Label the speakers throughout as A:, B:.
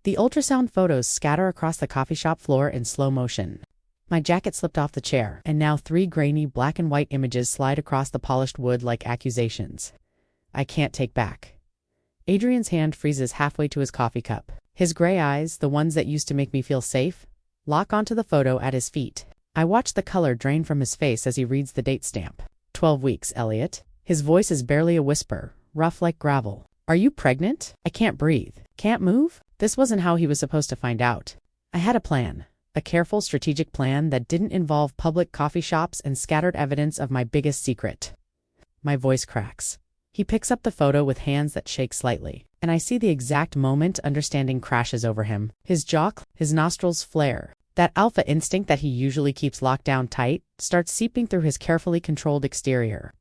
A: The ultrasound photos scatter across the coffee shop floor in slow motion. My jacket slipped off the chair, and now 3 grainy black and white images slide across the polished wood like accusations I can't take back. Adrian's hand freezes halfway to his coffee cup. His gray eyes, the ones that used to make me feel safe, lock onto the photo at his feet. I watch the color drain from his face as he reads the date stamp. 12 weeks, Elliot. His voice is barely a whisper, rough like gravel. Are you pregnant? I can't breathe. Can't move? This wasn't how he was supposed to find out. I had a plan. A careful, strategic plan that didn't involve public coffee shops and scattered evidence of my biggest secret. My voice cracks. He picks up the photo with hands that shake slightly, and I see the exact moment understanding crashes over him. His jaw, his nostrils flare. That alpha instinct that he usually keeps locked down tight starts seeping through his carefully controlled exterior.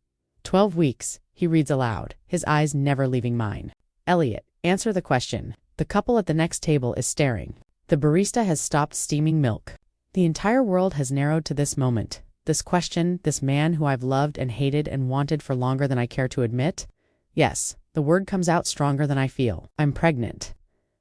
A: 12 weeks, he reads aloud, his eyes never leaving mine. Elliot, answer the question. The couple at the next table is staring. The barista has stopped steaming milk. The entire world has narrowed to this moment. This question, this man who I've loved and hated and wanted for longer than I care to admit. Yes, the word comes out stronger than I feel. I'm pregnant.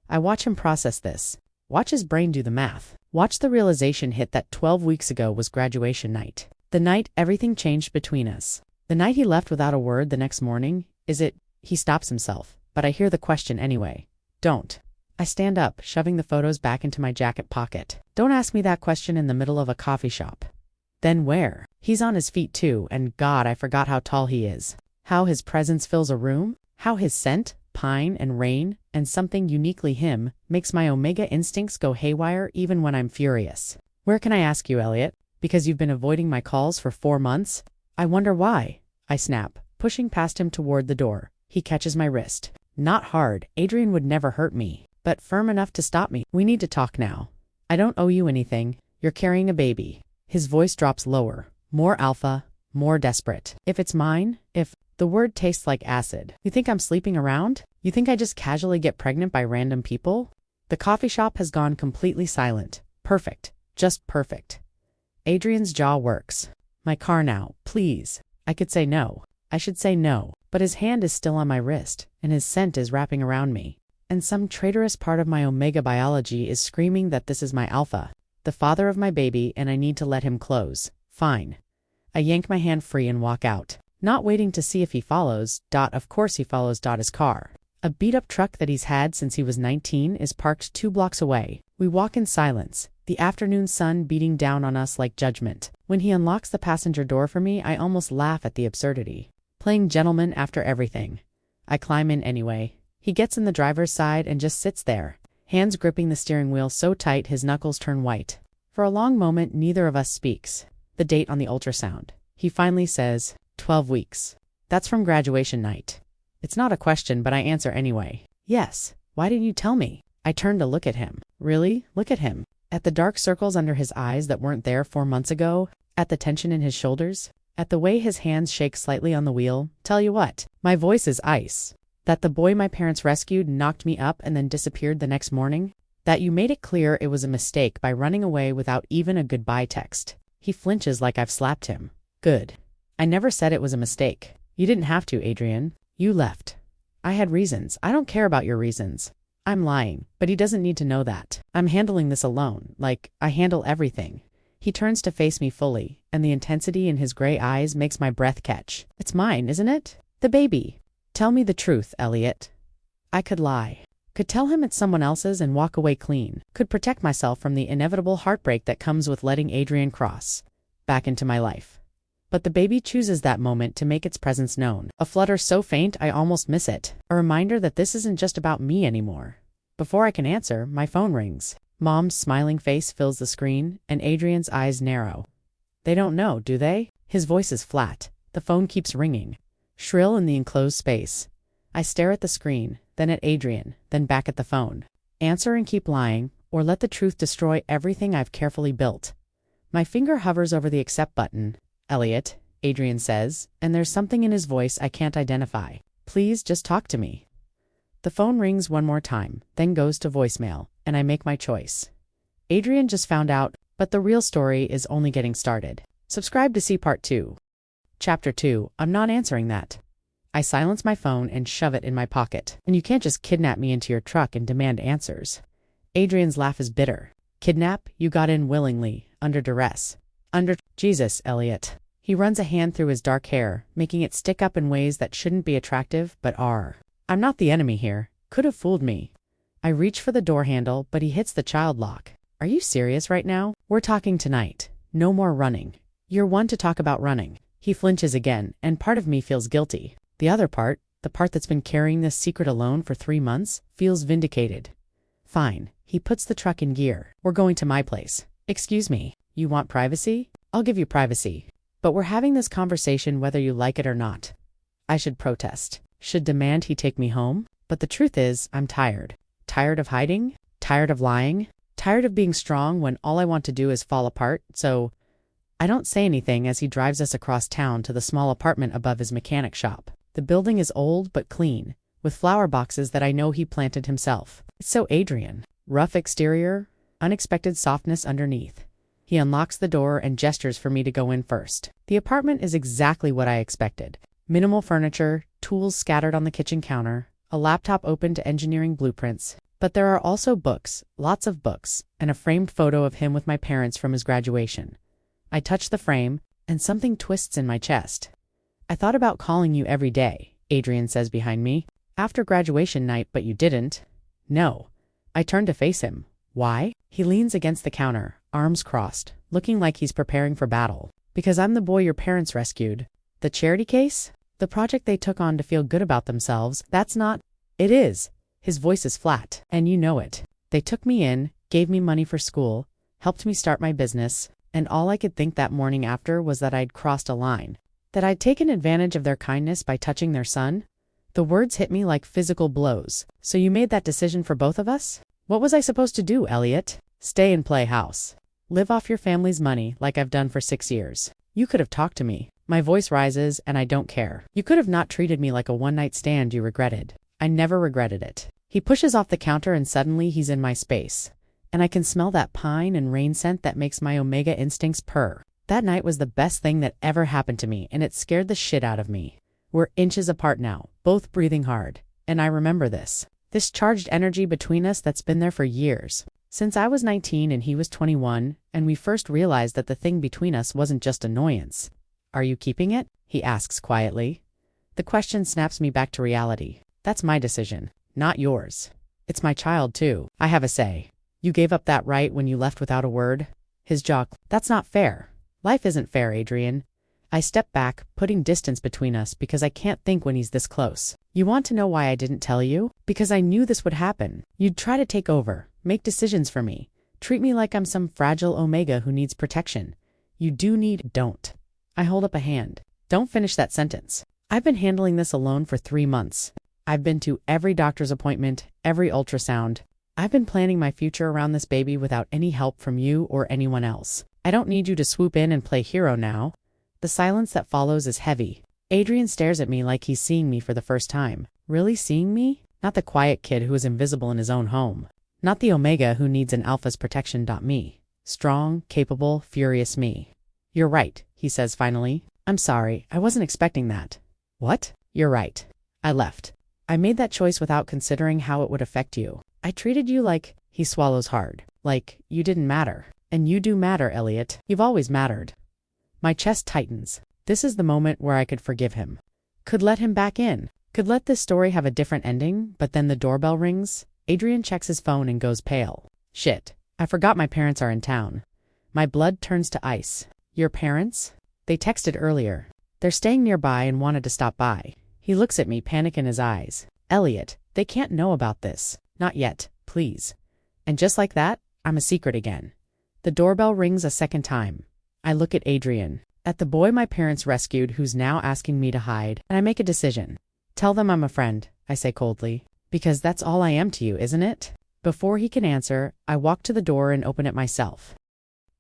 A: I watch him process this. Watch his brain do the math. Watch the realization hit that 12 weeks ago was graduation night. The night everything changed between us. The night he left without a word the next morning. Is it? He stops himself, but I hear the question anyway. Don't. I stand up, shoving the photos back into my jacket pocket. Don't ask me that question in the middle of a coffee shop. Then where? He's on his feet too, and God, I forgot how tall he is. How his presence fills a room. How his scent, pine and rain, and something uniquely him, makes my Omega instincts go haywire even when I'm furious. Where can I ask you, Elliot? Because you've been avoiding my calls for 4 months? I wonder why. I snap, pushing past him toward the door. He catches my wrist. Not hard. Adrian would never hurt me, but firm enough to stop me. We need to talk now. I don't owe you anything. You're carrying a baby. His voice drops lower, more alpha, more desperate. If it's mine, if the word tastes like acid. You think I'm sleeping around? You think I just casually get pregnant by random people? The coffee shop has gone completely silent. Perfect. Just perfect. Adrian's jaw works. My car now, please. I could say no. I should say no. But his hand is still on my wrist, and his scent is wrapping around me. And some traitorous part of my Omega biology is screaming that this is my alpha, the father of my baby, and I need to let him close. Fine. I yank my hand free and walk out, not waiting to see if he follows. Of course he follows. His car, a beat-up truck that he's had since he was 19, is parked 2 blocks away. We walk in silence, the afternoon sun beating down on us like judgment. When he unlocks the passenger door for me, I almost laugh at the absurdity. Playing gentleman after everything. I climb in anyway. He gets in the driver's side and just sits there, hands gripping the steering wheel so tight his knuckles turn white. For a long moment, neither of us speaks. The date on the ultrasound. He finally says, 12 weeks. That's from graduation night. It's not a question, but I answer anyway. Yes. Why didn't you tell me? I turn to look at him. Really? Look at him. At the dark circles under his eyes that weren't there 4 months ago. At the tension in his shoulders. At the way his hands shake slightly on the wheel. Tell you what, my voice is ice. That the boy my parents rescued knocked me up and then disappeared the next morning. That you made it clear it was a mistake by running away without even a goodbye text. He flinches like I've slapped him. Good. I never said it was a mistake. You didn't have to, Adrian. You left. I had reasons. I don't care about your reasons. I'm lying, but he doesn't need to know that. I'm handling this alone, like I handle everything. He turns to face me fully, and the intensity in his gray eyes makes my breath catch. It's mine, isn't it? The baby. Tell me the truth, Elliot. I could lie. Could tell him it's someone else's and walk away clean. Could protect myself from the inevitable heartbreak that comes with letting Adrian cross back into my life. But the baby chooses that moment to make its presence known. A flutter so faint I almost miss it. A reminder that this isn't just about me anymore. Before I can answer, my phone rings. Mom's smiling face fills the screen, and Adrian's eyes narrow. They don't know, do they? His voice is flat. The phone keeps ringing, shrill in the enclosed space. I stare at the screen, then at Adrian, then back at the phone. Answer and keep lying, or let the truth destroy everything I've carefully built. My finger hovers over the accept button. Elliot, Adrian says, and there's something in his voice I can't identify. Please just talk to me. The phone rings one more time, then goes to voicemail, and I make my choice. Adrian just found out, but the real story is only getting started. Subscribe to see part 2. Chapter 2, I'm not answering that. I silence my phone and shove it in my pocket. And you can't just kidnap me into your truck and demand answers. Adrian's laugh is bitter. Kidnap? You got in willingly, under duress. Jesus, Elliot. He runs a hand through his dark hair, making it stick up in ways that shouldn't be attractive, but are. I'm not the enemy here. Could have fooled me. I reach for the door handle, but he hits the child lock. Are you serious right now? We're talking tonight. No more running. You're one to talk about running. He flinches again, and part of me feels guilty. The other part, the part that's been carrying this secret alone for 3 months, feels vindicated. Fine. He puts the truck in gear. We're going to my place. Excuse me. You want privacy? I'll give you privacy. But we're having this conversation whether you like it or not. I should protest. Should demand he take me home? But the truth is, I'm tired. Tired of hiding? Tired of lying? Tired of being strong when all I want to do is fall apart, so I don't say anything as he drives us across town to the small apartment above his mechanic shop. The building is old but clean, with flower boxes that I know he planted himself. It's so Adrian. Rough exterior, unexpected softness underneath. He unlocks the door and gestures for me to go in first. The apartment is exactly what I expected. Minimal furniture, tools scattered on the kitchen counter, a laptop open to engineering blueprints. But there are also books, lots of books, and a framed photo of him with my parents from his graduation. I touch the frame, and something twists in my chest. I thought about calling you every day, Adrian says behind me. After graduation night, but you didn't. No. I turn to face him. Why? He leans against the counter, arms crossed, looking like he's preparing for battle. Because I'm the boy your parents rescued. The charity case? The project they took on to feel good about themselves, that's not... It is. His voice is flat, and you know it. They took me in, gave me money for school, helped me start my business, and all I could think that morning after was that I'd crossed a line. That I'd taken advantage of their kindness by touching their son? The words hit me like physical blows. So you made that decision for both of us? What was I supposed to do, Elliot? Stay and play house. Live off your family's money like I've done for 6 years. You could have talked to me. My voice rises, and I don't care. You could have not treated me like a one-night stand you regretted. I never regretted it. He pushes off the counter and suddenly he's in my space. And I can smell that pine and rain scent that makes my Omega instincts purr. That night was the best thing that ever happened to me, and it scared the shit out of me. We're inches apart now, both breathing hard. And I remember this. This charged energy between us that's been there for years. Since I was 19 and he was 21, and we first realized that the thing between us wasn't just annoyance. Are you keeping it? He asks quietly. The question snaps me back to reality. That's my decision, not yours. It's my child too. I have a say. You gave up that right when you left without a word. His jaw. That's not fair. Life isn't fair, Adrian. I step back, putting distance between us because I can't think when he's this close. You want to know why I didn't tell you? Because I knew this would happen. You'd try to take over, make decisions for me, treat me like I'm some fragile Omega who needs protection. You do need... Don't. I hold up a hand. Don't finish that sentence. I've been handling this alone for 3 months. I've been to every doctor's appointment, every ultrasound. I've been planning my future around this baby without any help from you or anyone else. I don't need you to swoop in and play hero now. The silence that follows is heavy. Adrian stares at me like he's seeing me for the first time. Really seeing me? Not the quiet kid who is invisible in his own home. Not the Omega who needs an alpha's protection. Me. Strong, capable, furious me. You're right, he says finally. I'm sorry, I wasn't expecting that. What? You're right. I left. I made that choice without considering how it would affect you. I treated you like... He swallows hard. Like, you didn't matter. And you do matter, Elliot. You've always mattered. My chest tightens. This is the moment where I could forgive him. Could let him back in. Could let this story have a different ending, but then the doorbell rings. Adrian checks his phone and goes pale. Shit. I forgot my parents are in town. My blood turns to ice. Your parents? They texted earlier. They're staying nearby and wanted to stop by. He looks at me, panic in his eyes. Elliot, they can't know about this. Not yet, please. And just like that, I'm a secret again. The doorbell rings a second time. I look at Adrian, at the boy my parents rescued who's now asking me to hide, and I make a decision. Tell them I'm a friend, I say coldly. Because that's all I am to you, isn't it? Before he can answer, I walk to the door and open it myself.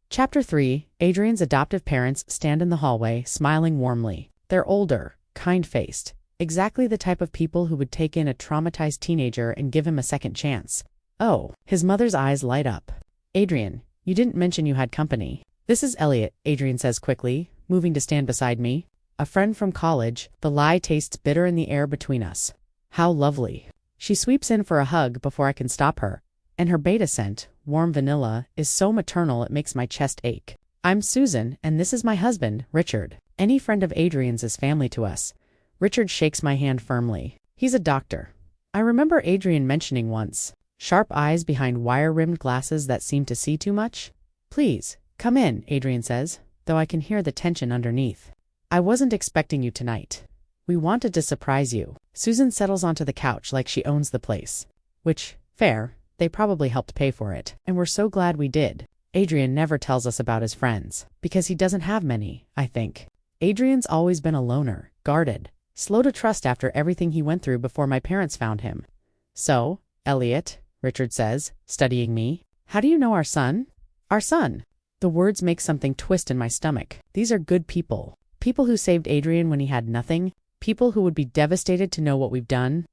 A: Chapter 3. Adrian's adoptive parents stand in the hallway, smiling warmly. They're older, kind-faced, exactly the type of people who would take in a traumatized teenager and give him a second chance. Oh, his mother's eyes light up. Adrian, you didn't mention you had company. This is Elliot, Adrian says quickly, moving to stand beside me. A friend from college. The lie tastes bitter in the air between us. How lovely. She sweeps in for a hug before I can stop her. And her beta scent, warm vanilla, is so maternal it makes my chest ache. I'm Susan, and this is my husband, Richard. Any friend of Adrian's is family to us. Richard shakes my hand firmly. He's a doctor. I remember Adrian mentioning once. Sharp eyes behind wire-rimmed glasses that seem to see too much. Please, come in, Adrian says, though I can hear the tension underneath. I wasn't expecting you tonight. We wanted to surprise you. Susan settles onto the couch like she owns the place. Which, fair, they probably helped pay for it, and we're so glad we did. Adrian never tells us about his friends, because he doesn't have many, I think. Adrian's always been a loner, guarded, slow to trust after everything he went through before my parents found him. So, Elliot, Richard says, studying me, how do you know our son? Our son. The words make something twist in my stomach. These are good people. People who saved Adrian when he had nothing. People who would be devastated to know what we've done.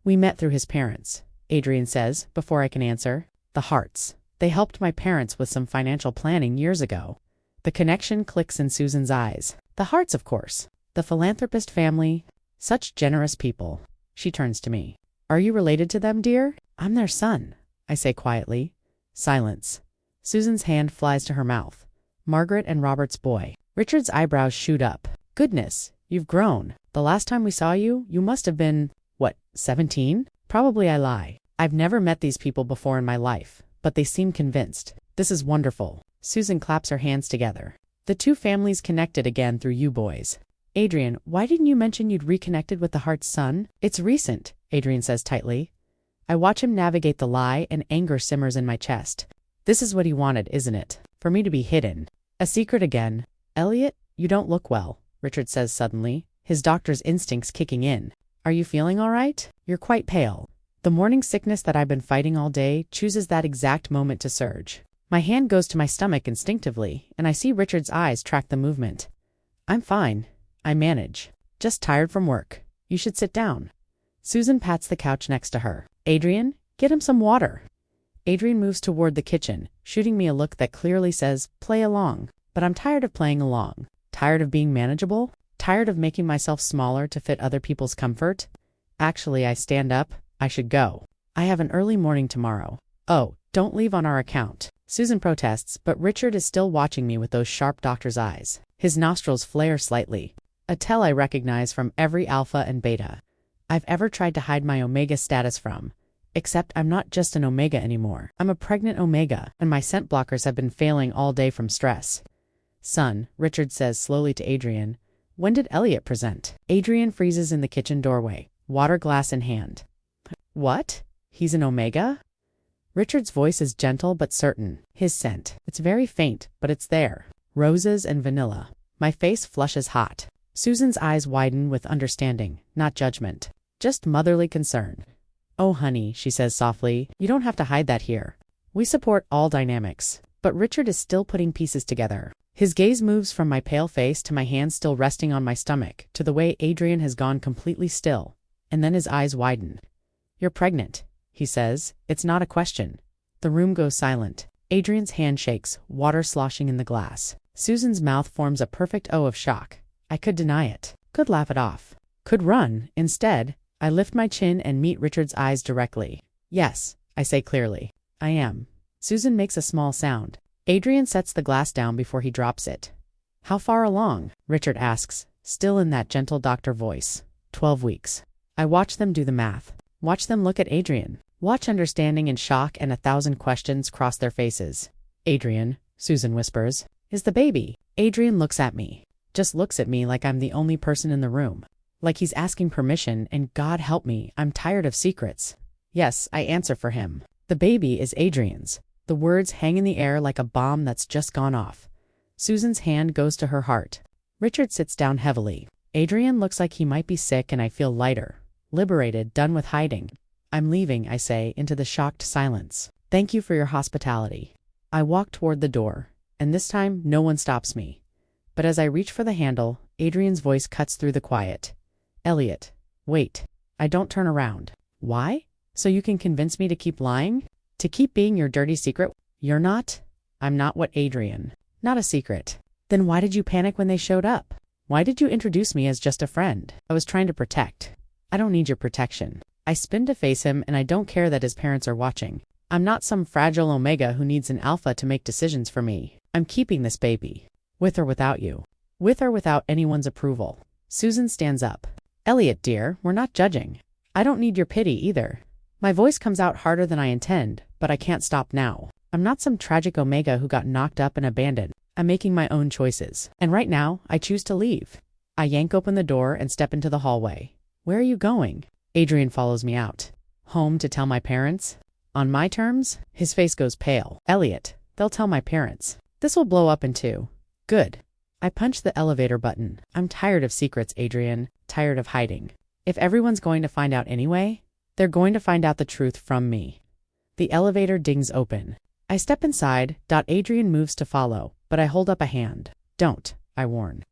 A: We met through his parents, Adrian says, before I can answer. The Hearts. They helped my parents with some financial planning years ago. The connection clicks in Susan's eyes. The Hearts, of course. The philanthropist family. Such generous people. She turns to me. Are you related to them, dear? I'm their son, I say quietly. Silence. Susan's hand flies to her mouth. Margaret and Robert's boy. Richard's eyebrows shoot up. Goodness, you've grown. The last time we saw you, you must have been, 17? Probably I lie. I've never met these people before in my life, but they seem convinced. This is wonderful. Susan claps her hands together. The two families connected again through you boys. Adrian, why didn't you mention you'd reconnected with the Heart's son? It's recent, Adrian says tightly. I watch him navigate the lie and anger simmers in my chest. This is what he wanted, isn't it? For me to be hidden. A secret again. Elliot, you don't look well, Richard says suddenly, his doctor's instincts kicking in. Are you feeling all right? You're quite pale. The morning sickness that I've been fighting all day chooses that exact moment to surge. My hand goes to my stomach instinctively, and I see Richard's eyes track the movement. I'm fine. I manage. Just tired from work. You should sit down. Susan pats the couch next to her. Adrian, get him some water. Adrian moves toward the kitchen, shooting me a look that clearly says, play along. But I'm tired of playing along. Tired of being manageable. Tired of making myself smaller to fit other people's comfort. Actually, I stand up. I should go. I have an early morning tomorrow. Oh, don't leave on our account. Susan protests, but Richard is still watching me with those sharp doctor's eyes. His nostrils flare slightly. A tell I recognize from every alpha and beta I've ever tried to hide my omega status from. Except I'm not just an omega anymore. I'm a pregnant omega, and my scent blockers have been failing all day from stress. Son, Richard says slowly to Adrian, when did Elliot present? Adrian freezes in the kitchen doorway, water glass in hand. What? He's an omega? Richard's voice is gentle but certain. His scent. It's very faint, but it's there. Roses and vanilla. My face flushes hot. Susan's eyes widen with understanding, not judgment. Just motherly concern. Oh, honey, she says softly, you don't have to hide that here. We support all dynamics. But Richard is still putting pieces together. His gaze moves from my pale face to my hands still resting on my stomach, to the way Adrian has gone completely still. And then his eyes widen. You're pregnant, he says. It's not a question. The room goes silent. Adrian's hand shakes, water sloshing in the glass. Susan's mouth forms a perfect O of shock. I could deny it. Could laugh it off. Could run. Instead, I lift my chin and meet Richard's eyes directly. Yes, I say clearly. I am. Susan makes a small sound. Adrian sets the glass down before he drops it. How far along? Richard asks, still in that gentle doctor voice. 12 weeks. I watch them do the math. Watch them look at Adrian. Watch understanding and shock and 1,000 questions cross their faces. Adrian, Susan whispers, is the baby. Adrian looks at me. Just looks at me like I'm the only person in the room. Like he's asking permission, and God help me, I'm tired of secrets. Yes, I answer for him. The baby is Adrian's. The words hang in the air like a bomb that's just gone off. Susan's hand goes to her heart. Richard sits down heavily. Adrian looks like he might be sick, and I feel lighter. Liberated, done with hiding. I'm leaving, I say, into the shocked silence. Thank you for your hospitality. I walk toward the door, and this time no one stops me. But as I reach for the handle, Adrian's voice cuts through the quiet. Elliot, wait. I don't turn around. Why? So you can convince me to keep lying? To keep being your dirty secret? You're not? I'm not what Adrian. Not a secret. Then why did you panic when they showed up? Why did you introduce me as just a friend? I was trying to protect. I don't need your protection. I spin to face him, and I don't care that his parents are watching. I'm not some fragile omega who needs an alpha to make decisions for me. I'm keeping this baby. With or without you. With or without anyone's approval. Susan stands up. Elliot, dear, we're not judging. I don't need your pity either. My voice comes out harder than I intend, but I can't stop now. I'm not some tragic omega who got knocked up and abandoned. I'm making my own choices. And right now, I choose to leave. I yank open the door and step into the hallway. Where are you going? Adrian follows me out. Home to tell my parents? On my terms? His face goes pale. Elliot, they'll tell my parents. This will blow up in two. Good. I punch the elevator button. I'm tired of secrets, Adrian. Tired of hiding. If everyone's going to find out anyway, they're going to find out the truth from me. The elevator dings open. I step inside. Adrian moves to follow, but I hold up a hand. Don't, I warn.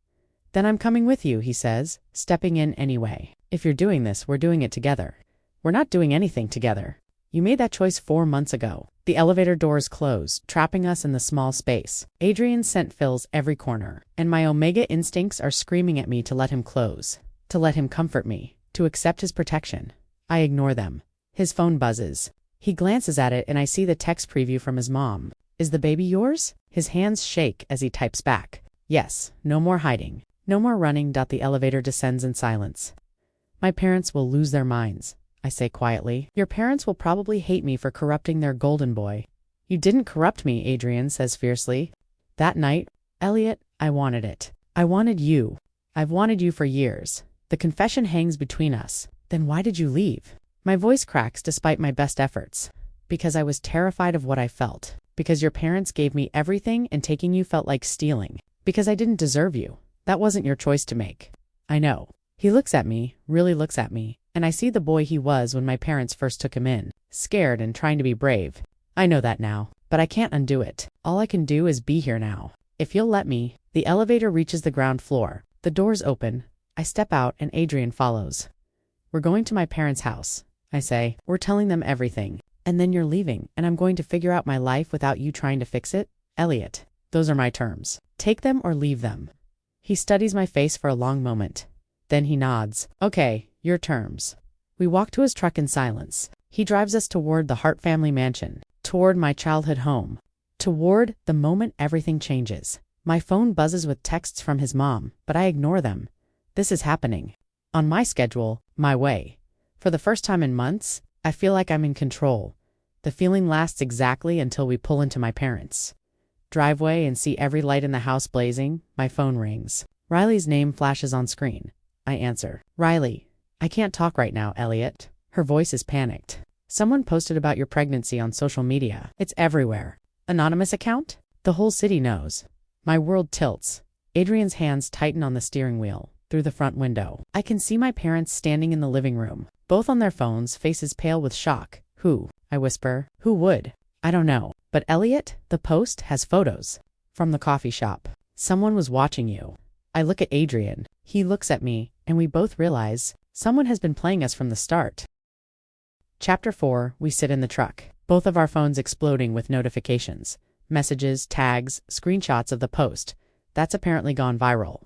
A: Then I'm coming with you, he says, stepping in anyway. If you're doing this, we're doing it together. We're not doing anything together. You made that choice 4 months ago. The elevator doors close, trapping us in the small space. Adrian's scent fills every corner, and my omega instincts are screaming at me to let him close, to let him comfort me, to accept his protection. I ignore them. His phone buzzes. He glances at it and I see the text preview from his mom. Is the baby yours? His hands shake as he types back. Yes, no more hiding. No more running. The elevator descends in silence. My parents will lose their minds, I say quietly. Your parents will probably hate me for corrupting their golden boy. You didn't corrupt me, Adrian says fiercely. That night, Elliot, I wanted it. I wanted you. I've wanted you for years. The confession hangs between us. Then why did you leave? My voice cracks despite my best efforts. Because I was terrified of what I felt. Because your parents gave me everything and taking you felt like stealing. Because I didn't deserve you. That wasn't your choice to make. I know. He looks at me, really looks at me, and I see the boy he was when my parents first took him in, scared and trying to be brave. I know that now, but I can't undo it. All I can do is be here now. If you'll let me. The elevator reaches the ground floor. The doors open. I step out and Adrian follows. We're going to my parents' house, I say. We're telling them everything. And then you're leaving, and I'm going to figure out my life without you trying to fix it? Elliot, those are my terms. Take them or leave them. He studies my face for a long moment. Then he nods. Okay, your terms. We walk to his truck in silence. He drives us toward the Hart family mansion, toward my childhood home, toward the moment everything changes. My phone buzzes with texts from his mom, but I ignore them. This is happening. On my schedule, my way. For the first time in months, I feel like I'm in control. The feeling lasts exactly until we pull into my parents' driveway and see every light in the house blazing. My phone rings. Riley's name flashes on screen. I answer. Riley, I can't talk right now, Elliot. Her voice is panicked. Someone posted about your pregnancy on social media. It's everywhere. Anonymous account? The whole city knows. My world tilts. Adrian's hands tighten on the steering wheel. Through the front window, I can see my parents standing in the living room, both on their phones, faces pale with shock. Who? I whisper. Who would? I don't know. But Elliot, the post has photos. From the coffee shop. Someone was watching you. I look at Adrian. He looks at me, and we both realize someone has been playing us from the start. Chapter 4. We sit in the truck. Both of our phones exploding with notifications. Messages, tags, screenshots of the post. That's apparently gone viral.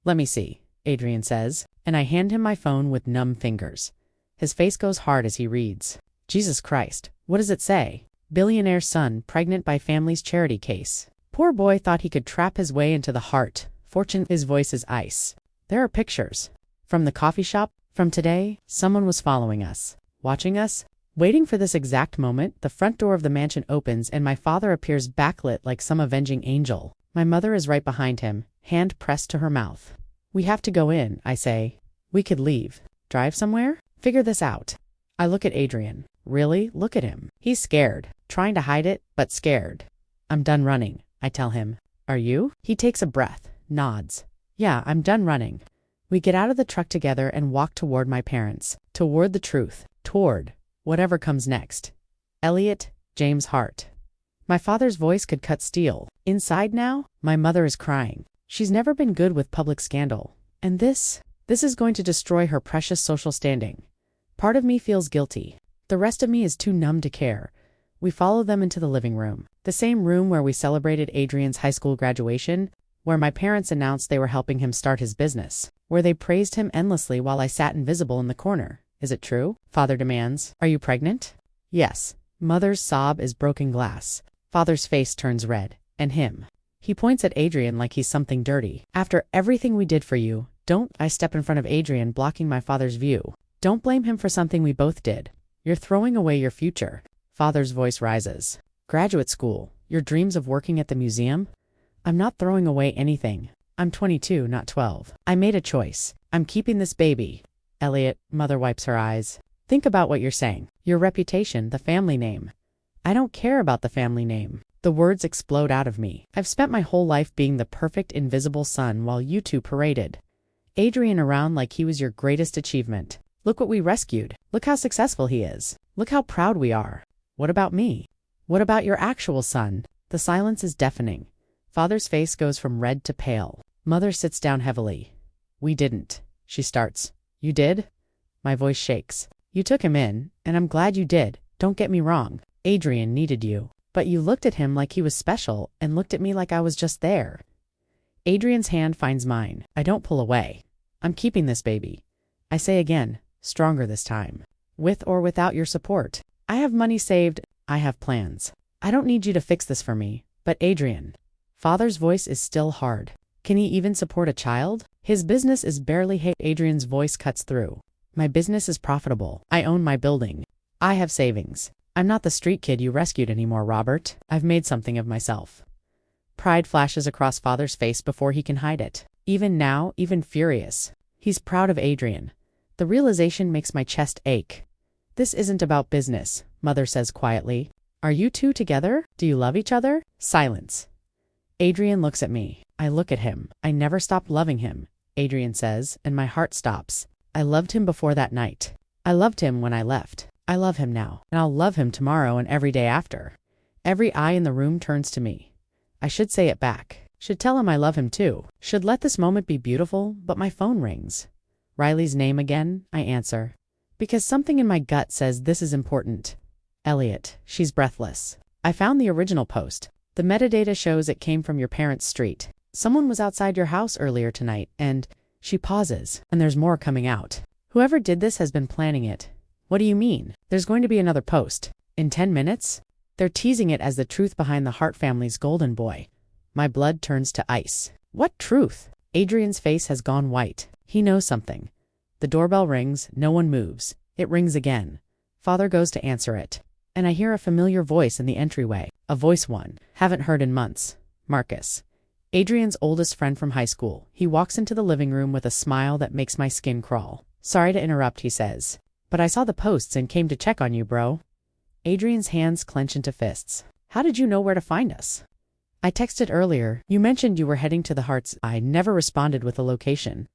A: Let me see, Adrian says, and I hand him my phone with numb fingers. His face goes hard as he reads. Jesus Christ, what does it say? Billionaire son pregnant by family's charity case. Poor boy thought he could trap his way into the heart. Fortune. His voice is ice. There are pictures. From the coffee shop. From today, someone was following us. Watching us. Waiting for this exact moment, the front door of the mansion opens and my father appears backlit like some avenging angel. My mother is right behind him, hand pressed to her mouth. We have to go in, I say. We could leave. Drive somewhere? Figure this out. I look at Adrian. Really? Look at him. He's scared. Trying to hide it, but scared. I'm done running, I tell him. Are you? He takes a breath, nods. Yeah, I'm done running. We get out of the truck together and walk toward my parents. Toward the truth. Toward whatever comes next. Elliot, James Hart. My father's voice could cut steel. Inside now, my mother is crying. She's never been good with public scandal. And this is going to destroy her precious social standing. Part of me feels guilty. The rest of me is too numb to care. We follow them into the living room. The same room where we celebrated Adrian's high school graduation, where my parents announced they were helping him start his business, where they praised him endlessly while I sat invisible in the corner. Is it true? Father demands. Are you pregnant? Yes, Mother's sob is broken glass. Father's face turns red. And him. He points at Adrian like he's something dirty. After everything we did for you, don't. I step in front of Adrian, blocking my father's view. Don't blame him for something we both did. You're throwing away your future. Father's voice rises. Graduate school. Your dreams of working at the museum? I'm not throwing away anything. I'm 22, not 12. I made a choice. I'm keeping this baby. Elliot, mother wipes her eyes. Think about what you're saying. Your reputation, the family name. I don't care about the family name. The words explode out of me. I've spent my whole life being the perfect invisible son while you two paraded Adrian around like he was your greatest achievement. Look what we rescued. Look how successful he is. Look how proud we are. What about me? What about your actual son? The silence is deafening. Father's face goes from red to pale. Mother sits down heavily. We didn't. She starts. You did? My voice shakes. You took him in, and I'm glad you did. Don't get me wrong. Adrian needed you. But you looked at him like he was special and looked at me like I was just there. Adrian's hand finds mine. I don't pull away. I'm keeping this baby. I say again, stronger this time. With or without your support. I have money saved. I have plans. I don't need you to fix this for me. But Adrian. Father's voice is still hard. Can he even support a child? His business is barely Adrian's voice cuts through. My business is profitable. I own my building. I have savings. I'm not the street kid you rescued anymore, Robert. I've made something of myself. Pride flashes across Father's face before he can hide it. Even now, even furious. He's proud of Adrian. The realization makes my chest ache. This isn't about business, Mother says quietly. Are you two together? Do you love each other? Silence. Adrian looks at me. I look at him. I never stopped loving him, Adrian says, and my heart stops. I loved him before that night. I loved him when I left. I love him now, and I'll love him tomorrow and every day after. Every eye in the room turns to me. I should say it back. Should tell him I love him too. Should let this moment be beautiful, but my phone rings. Riley's name again, I answer. Because something in my gut says this is important. Elliot, she's breathless. I found the original post. The metadata shows it came from your parents' street. Someone was outside your house earlier tonight, and she pauses, and there's more coming out. Whoever did this has been planning it. What do you mean? There's going to be another post. In 10 minutes? They're teasing it as the truth behind the Hart family's golden boy. My blood turns to ice. What truth? Adrian's face has gone white. He knows something. The doorbell rings, no one moves. It rings again. Father goes to answer it. And I hear a familiar voice in the entryway. A voice one. Haven't heard in months. Marcus. Adrian's oldest friend from high school. He walks into the living room with a smile that makes my skin crawl. Sorry to interrupt, he says. But I saw the posts and came to check on you, bro. Adrian's hands clench into fists. How did you know where to find us? I texted earlier. You mentioned you were heading to the Hearts. I never responded with a location.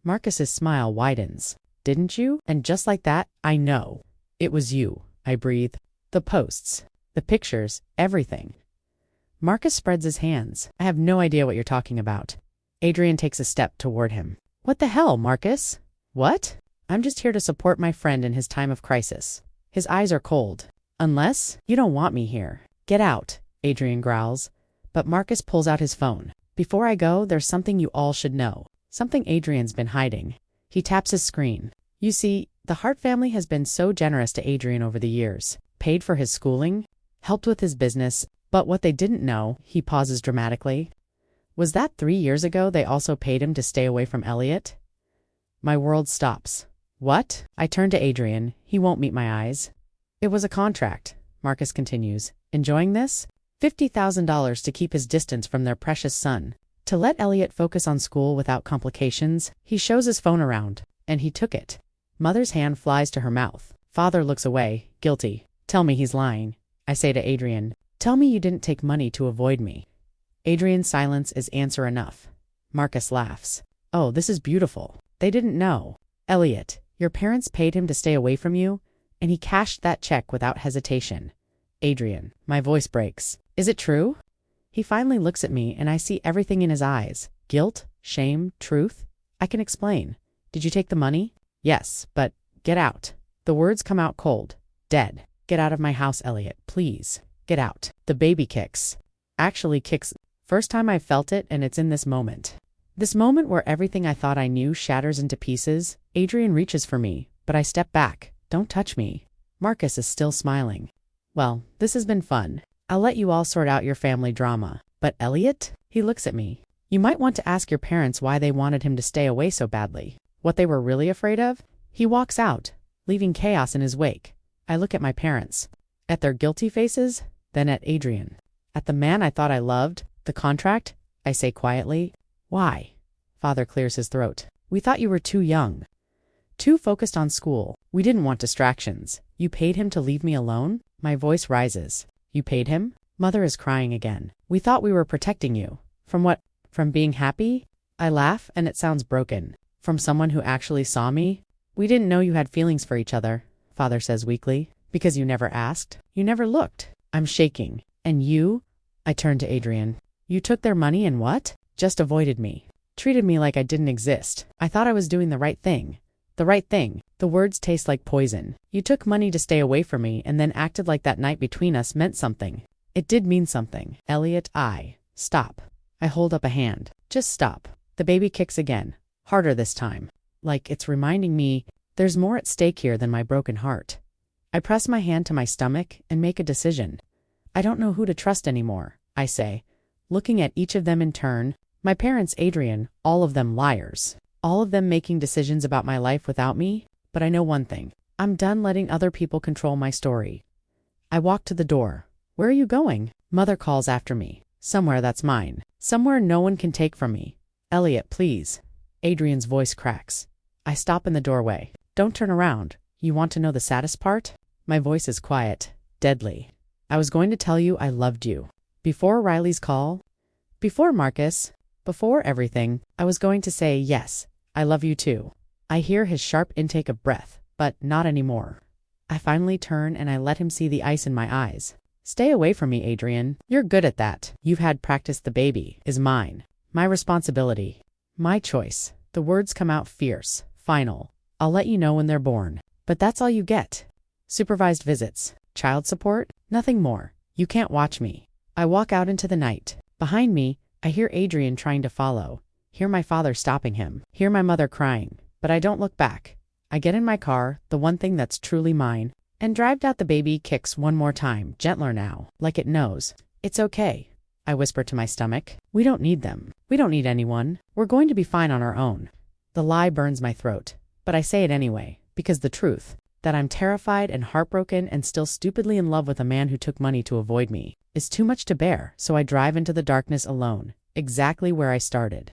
A: Marcus's smile widens. Didn't you? And just like that, I know. It was you. I breathe. The posts. The pictures. Everything. Marcus spreads his hands. I have no idea what you're talking about. Adrian takes a step toward him. What the hell, Marcus? What? I'm just here to support my friend in his time of crisis. His eyes are cold. Unless you don't want me here. Get out, Adrian growls. But Marcus pulls out his phone. Before I go, there's something you all should know. Something Adrian's been hiding. He taps his screen. You see, the Hart family has been so generous to Adrian over the years. Paid for his schooling, helped with his business, but what they didn't know, he pauses dramatically, was that 3 years ago they also paid him to stay away from Elliot? My world stops. What? I turn to Adrian. He won't meet my eyes. It was a contract, Marcus continues. Enjoying this? $50,000 to keep his distance from their precious son. To let Elliot focus on school without complications. He shows his phone around, and he took it. Mother's hand flies to her mouth. Father looks away, guilty. Tell me he's lying. I say to Adrian, tell me you didn't take money to avoid me. Adrian's silence is answer enough. Marcus laughs. Oh, this is beautiful. They didn't know. Elliot, your parents paid him to stay away from you, and he cashed that check without hesitation. Adrian, my voice breaks. Is it true? He finally looks at me, and I see everything in his eyes. Guilt, shame, truth. I can explain. Did you take the money? Yes, but get out. The words come out cold. Dead. Get out of my house, Elliot, please. Get out. The baby kicks. Actually kicks. First time I've felt it, and it's in this moment. This moment where everything I thought I knew shatters into pieces. Adrian reaches for me, but I step back. Don't touch me. Marcus is still smiling. Well, this has been fun. I'll let you all sort out your family drama. But Elliot? He looks at me. You might want to ask your parents why they wanted him to stay away so badly. What they were really afraid of? He walks out, leaving chaos in his wake. I look at my parents. At their guilty faces, then at Adrian. At the man I thought I loved, the contract, I say quietly. Why? Father clears his throat. We thought you were too young. Too focused on school. We didn't want distractions. You paid him to leave me alone? My voice rises. You paid him? Mother is crying again. We thought we were protecting you. From what? From being happy? I laugh, and it sounds broken. From someone who actually saw me? We didn't know you had feelings for each other, Father says weakly. Because you never asked? You never looked. I'm shaking. And you? I turn to Adrian. You took their money and what? Just avoided me. Treated me like I didn't exist. I thought I was doing the right thing. The right thing. The words taste like poison. You took money to stay away from me and then acted like that night between us meant something. It did mean something. Elliot, stop. I hold up a hand. Just stop. The baby kicks again. Harder this time. Like it's reminding me there's more at stake here than my broken heart. I press my hand to my stomach and make a decision. I don't know who to trust anymore, I say, looking at each of them in turn. My parents, Adrian, all of them liars. All of them making decisions about my life without me. But I know one thing. I'm done letting other people control my story. I walk to the door. Where are you going? Mother calls after me. Somewhere that's mine. Somewhere no one can take from me. Elliot, please. Adrian's voice cracks. I stop in the doorway. Don't turn around. You want to know the saddest part? My voice is quiet, deadly. I was going to tell you I loved you. Before Riley's call, before Marcus, before everything, I was going to say, yes, I love you too. I hear his sharp intake of breath, but not anymore. I finally turn and I let him see the ice in my eyes. Stay away from me, Adrian. You're good at that. You've had practice. The baby is mine. My responsibility. My choice. The words come out fierce, final. I'll let you know when they're born. But that's all you get. Supervised visits. Child support? Nothing more. You can't watch me. I walk out into the night. Behind me, I hear Adrian trying to follow. Hear my father stopping him. Hear my mother crying. But I don't look back. I get in my car, the one thing that's truly mine, and drive out. The baby kicks one more time, gentler now, like it knows. It's okay. I whisper to my stomach. We don't need them. We don't need anyone. We're going to be fine on our own. The lie burns my throat, but I say it anyway, because the truth, that I'm terrified and heartbroken and still stupidly in love with a man who took money to avoid me, is too much to bear, so I drive into the darkness alone, exactly where I started.